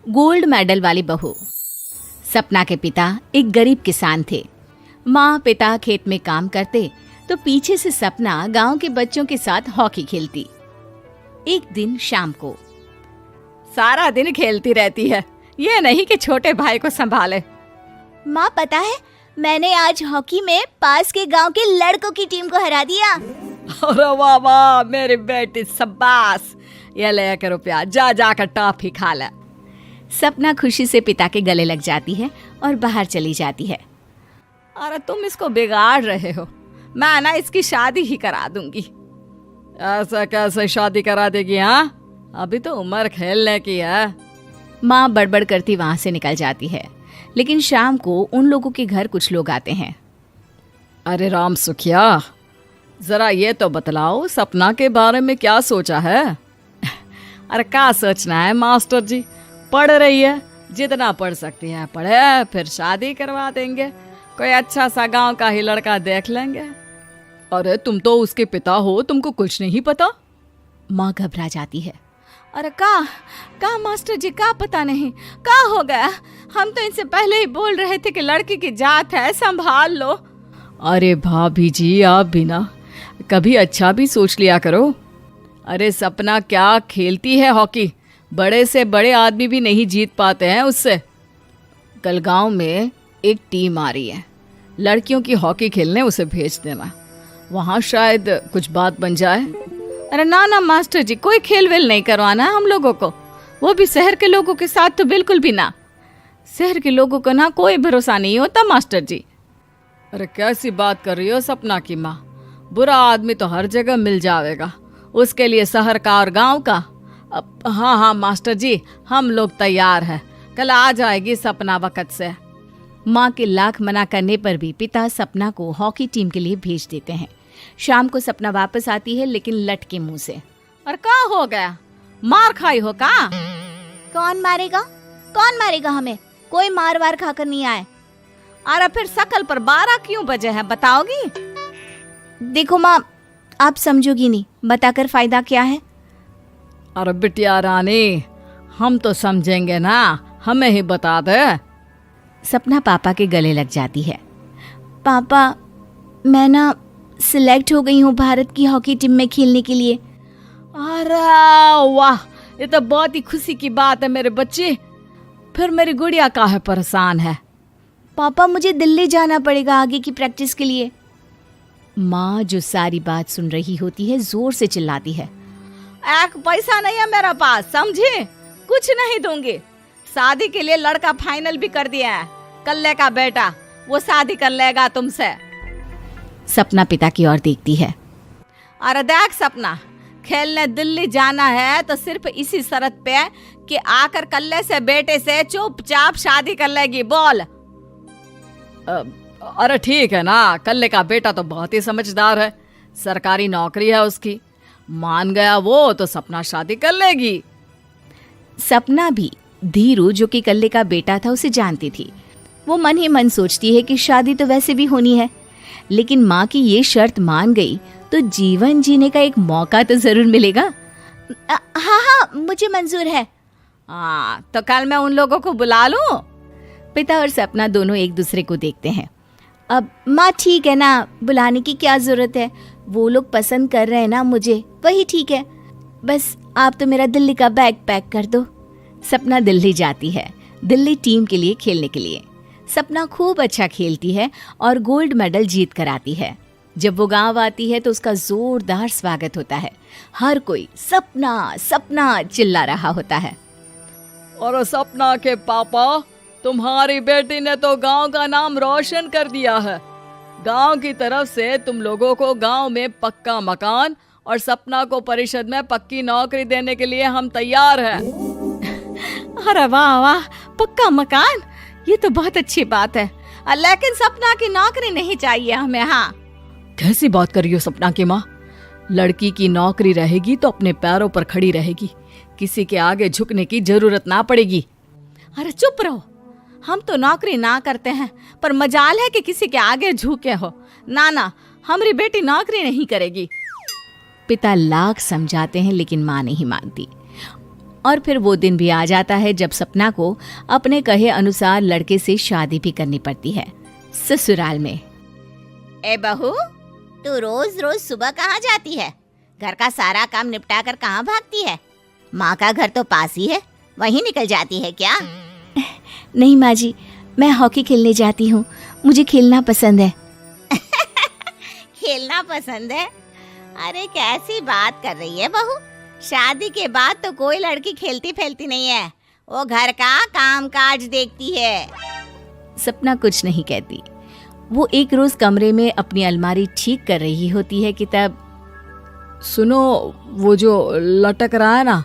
Gold medal वाली बहू। सपना के पिता एक गरीब किसान थे। माँ पिता खेत में काम करते तो पीछे से सपना गांव के बच्चों के साथ हॉकी खेलती। एक दिन शाम को, सारा दिन खेलती रहती है, ये नहीं कि छोटे भाई को संभाले। माँ पता है, मैंने आज हॉकी में पास के गांव के लड़कों की टीम को हरा दिया। अरे वाह वाह मेरी बेटी, शाबाश। ये ले कर रुपया, जा जाकर टॉफी खा ले। सपना खुशी से पिता के गले लग जाती है और बाहर चली जाती है। अरे तुम इसको बिगाड़ रहे हो, मैं ना इसकी शादी ही करा दूंगी। ऐसा कैसे शादी करा देगी? हाँ, अभी तो उम्र खेलने की है। माँ बड़बड़ करती वहां से निकल जाती है। लेकिन शाम को उन लोगों के घर कुछ लोग आते हैं। अरे राम सुखिया, जरा ये तो बतलाओ, सपना के बारे में क्या सोचा है? अरे क्या सोचना है मास्टर जी, पढ़ रही है, जितना पढ़ सकती है पढ़े, फिर शादी करवा देंगे, कोई अच्छा सा गांव का ही लड़का देख लेंगे। अरे तुम तो उसके पिता हो, तुमको कुछ नहीं पता? माँ घबरा जाती है। अरे का मास्टर जी, का पता नहीं, का हो गया? हम तो इनसे पहले ही बोल रहे थे कि लड़की की जात है, संभाल लो। अरे भाभी जी, आप भी ना कभी अच्छा भी सोच लिया करो। अरे सपना क्या खेलती है हॉकी, बड़े से बड़े आदमी भी नहीं जीत पाते हैं उससे। कल गांव में एक टीम आ रही है, लड़कियों की हॉकी खेलने उसे भेज देना, वहाँ शायद कुछ बात बन जाए। अरे ना ना मास्टर जी, कोई खेल वेल नहीं करवाना हम लोगों को, वो भी शहर के लोगों के साथ तो बिल्कुल भी ना। शहर के लोगों को ना कोई भरोसा नहीं होता मास्टर जी। अरे कैसी बात कर रही हो सपना की माँ, बुरा आदमी तो हर जगह मिल जाएगा, उसके लिए शहर का और गांव का। हाँ हाँ मास्टर जी, हम लोग तैयार हैं, कल आ जाएगी सपना वक्त से। माँ के लाख मना करने पर भी पिता सपना को हॉकी टीम के लिए भेज देते हैं। शाम को सपना वापस आती है, लेकिन लट के मुंह से। और क्या हो गया, मार खाई हो का? कौन मारेगा हमें? कोई मार वार खाकर नहीं आए। अरे फिर शकल पर 12 क्यों बजे हैं, बताओगी? देखो माँ, आप समझोगी नहीं, बताकर फायदा क्या है? अरे बिटिया रानी, हम तो समझेंगे ना, हमें ही बता दे। सपना पापा के गले लग जाती है। पापा, मैं ना सिलेक्ट हो गई हूँ भारत की हॉकी टीम में खेलने के लिए। अरे वाह, ये तो बहुत ही खुशी की बात है मेरे बच्चे। फिर मेरी गुड़िया काहे परेशान है? पापा, मुझे दिल्ली जाना पड़ेगा आगे की प्रैक्टिस के लिए। माँ जो सारी बात सुन रही होती है, जोर से चिल्लाती है। एक पैसा नहीं है मेरे पास, समझे? कुछ नहीं दूंगी। शादी के लिए लड़का फाइनल भी कर दिया है, कल्ले का बेटा, वो शादी कर लेगा तुमसे। सपना पिता की ओर देखती है। अरे देख सपना, खेलने दिल्ली जाना है तो सिर्फ इसी शर्त पे कि आकर कल्ले से बेटे से चुपचाप शादी कर लेगी, बोल। अरे ठीक है ना, कल्ले का बेटा तो बहुत ही समझदार है, सरकारी नौकरी है उसकी, मान गया वो तो सपना शादी कर लेगी। सपना भी धीरू, जो कि कल्ले का बेटा था, उसे जानती थी। वो मन ही मन सोचती है कि शादी तो वैसे भी होनी है, लेकिन माँ की ये शर्त मान गई तो जीवन जीने का एक मौका तो जरूर मिलेगा। हाँ, मुझे मंजूर है। हाँ, तो कल मैं उन लोगों को बुला लूं? पिता और सपना दोनों एक दूसरे को देखते हैं। अब माँ ठीक है ना, बुलाने की क्या जरूरत है, वो लोग पसंद कर रहे हैं ना मुझे, वही ठीक है। बस आप तो मेरा दिल्ली का बैग पैक कर दो। सपना दिल्ली जाती है, दिल्ली टीम के लिए खेलने के लिए। सपना खूब अच्छा खेलती है और गोल्ड मेडल जीत कर आती है। जब वो गांव आती है तो उसका जोरदार स्वागत होता है। हर कोई सपना सपना चिल्ला रहा होता है। और सपना के पापा, तुम्हारी बेटी ने तो गांव का नाम रोशन कर दिया है। गांव की तरफ से तुम लोगों को गांव में पक्का मकान और सपना को परिषद में पक्की नौकरी देने के लिए हम तैयार हैं। अरे वाह वाह, पक्का मकान, ये तो बहुत अच्छी बात है, लेकिन सपना की नौकरी नहीं चाहिए हमें। हाँ, कैसी बात कर रही हो सपना की माँ? लड़की की नौकरी रहेगी तो अपने पैरों पर खड़ी रहेगी, किसी के आगे झुकने की जरूरत ना पड़ेगी। अरे चुप रहो, हम तो नौकरी ना करते हैं, पर मजाल है कि किसी के आगे झुके हो। ना ना, हमारी बेटी नौकरी नहीं करेगी। पिता लाख समझाते हैं लेकिन माँ नहीं मानती। और फिर वो दिन भी आ जाता है जब सपना को अपने कहे अनुसार लड़के से शादी भी करनी पड़ती है। ससुराल में। ए बहू, तू रोज रोज सुबह कहाँ जाती है? घर का सारा काम निपटा कर कहाँ भागती है? माँ का घर तो पास ही है, वहीं निकल जाती है क्या? नहीं माँ जी, मैं हॉकी खेलने जाती हूँ, मुझे खेलना पसंद है। खेलना पसंद है? अरे कैसी बात कर रही है बहू, शादी के बाद तो कोई लड़की खेलती फैलती नहीं है, वो घर का काम काज देखती है। सपना कुछ नहीं कहती। वो एक रोज कमरे में अपनी अलमारी ठीक कर रही होती है कि तब सुनो, वो जो लटक रहा है ना,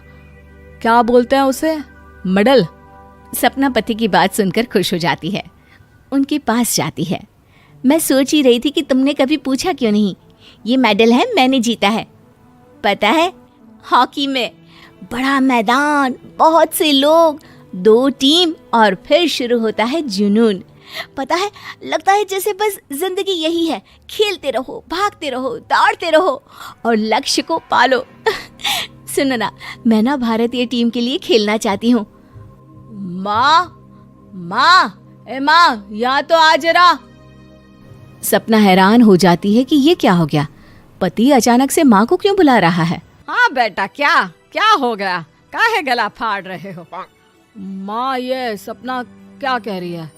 क्या बोलते हैं उसे? मेडल। सपना पति की बात सुनकर खुश हो जाती है, उनके पास जाती है। मैं सोच ही रही थी कि तुमने कभी पूछा क्यों नहीं। ये मेडल है, मैंने जीता है, पता है, हॉकी में। बड़ा मैदान, बहुत से लोग, 2 टीम और फिर शुरू होता है जुनून। पता है, लगता है जैसे बस जिंदगी यही है, खेलते रहो, भागते रहो, दौड़ते रहो और लक्ष्य को पालो। सुनो ना, मैं ना भारतीय टीम के लिए खेलना चाहती हूँ। माँ, यहाँ तो आ जरा। सपना हैरान हो जाती है कि ये क्या हो गया, पति अचानक से माँ को क्यों बुला रहा है। हाँ बेटा, क्या हो गया? काहे गला फाड़ रहे हो? माँ, ये सपना क्या कह रही है?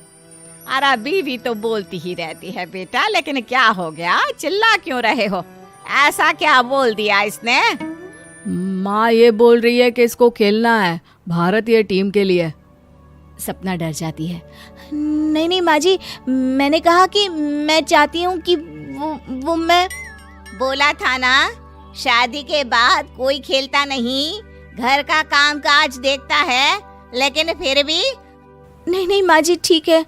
अरे बीवी तो बोलती ही रहती है बेटा, लेकिन क्या हो गया, चिल्ला क्यों रहे हो? ऐसा क्या बोल दिया इसने? माँ ये बोल रही है कि इसको खेलना है भारतीय टीम के लिए। सपना डर जाती है। नहीं माँ जी, मैंने कहा कि मैं चाहती हूँ कि वो मैं बोला था ना, शादी के बाद कोई खेलता नहीं, घर का काम काज देखता है, लेकिन फिर भी। नहीं माँ जी, ठीक है,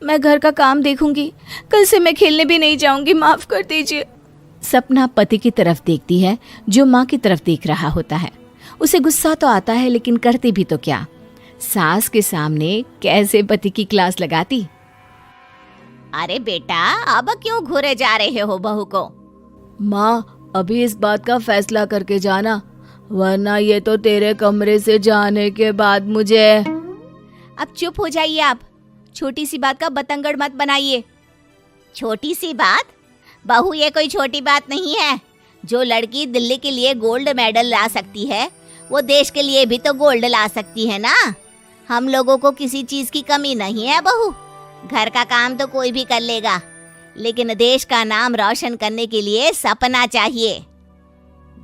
मैं घर का काम देखूंगी, कल से मैं खेलने भी नहीं जाऊंगी, माफ कर दीजिए। सपना पति की तरफ देखती है जो माँ की तरफ देख रहा होता है। उसे गुस्सा तो आता है, लेकिन करती भी तो क्या, सास के सामने कैसे पति की क्लास लगाती। अरे बेटा, अब क्यों घूरे जा रहे हो बहू को? माँ, अभी इस बात का फैसला करके जाना, वरना ये तो तेरे कमरे से जाने के बाद मुझे। अब चुप हो जाइए आप, छोटी सी बात का बतंगड़ मत बनाइए। छोटी सी बात? बहू, ये कोई छोटी बात नहीं है। जो लड़की दिल्ली के लिए गोल्ड मेडल ला सकती है, वो देश के लिए भी तो गोल्ड ला सकती है ना। हम लोगों को किसी चीज की कमी नहीं है बहू, घर का काम तो कोई भी कर लेगा, लेकिन देश का नाम रोशन करने के लिए सपना चाहिए।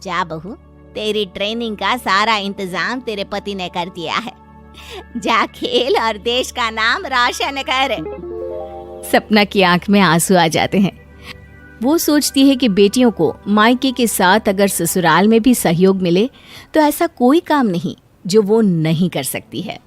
जा बहू, तेरी ट्रेनिंग का सारा इंतजाम तेरे पति ने कर दिया है, जा खेल और देश का नाम रोशन कर। सपना की आंख में आंसू आ जाते हैं। वो सोचती है कि बेटियों को मायके के साथ अगर ससुराल में भी सहयोग मिले तो ऐसा कोई काम नहीं जो वो नहीं कर सकती है।